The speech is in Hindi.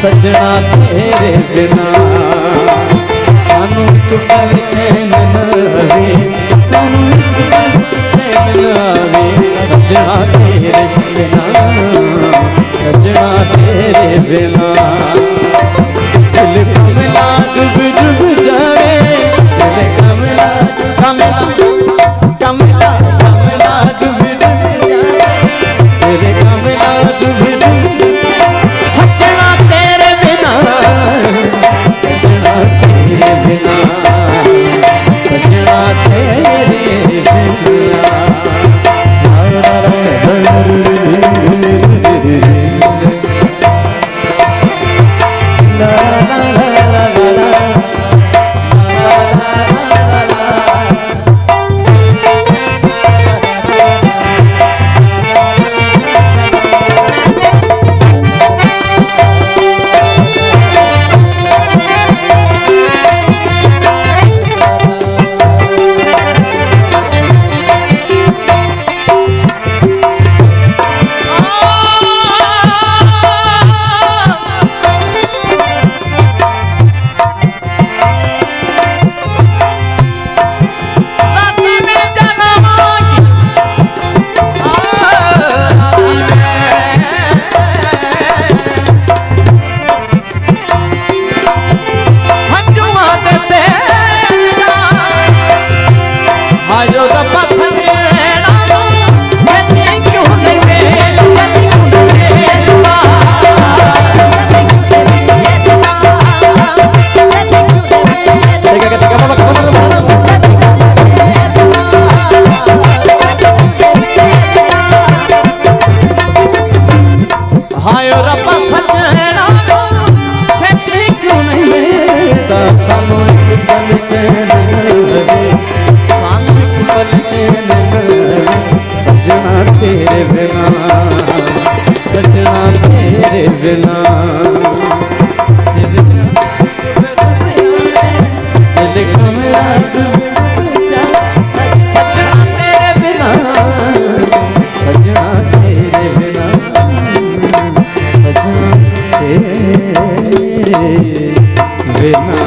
सजना तेरे बिना सानू एक पल चैन न आवे, सानू एक पल चैन न आवे, सजना तेरे बिना, सजना तेरे बिना। दिल कमला डूब डूब जावे, दिल कमला कमला कमला कमला डूब डूब जावे, दिल कमला डूब डूब, सजना तेरे बिना, सजना तेरे बिना, सजना तेरे बिना। सानू एक पल चैन आवे, सानू एक पल चैन आवे, सजना तेरे बिना, सजना तेरे बिना। दिल कमला डूब जावे, सजना तेरे बिना, सजना तेरे बिना, सजना तेरे बिना।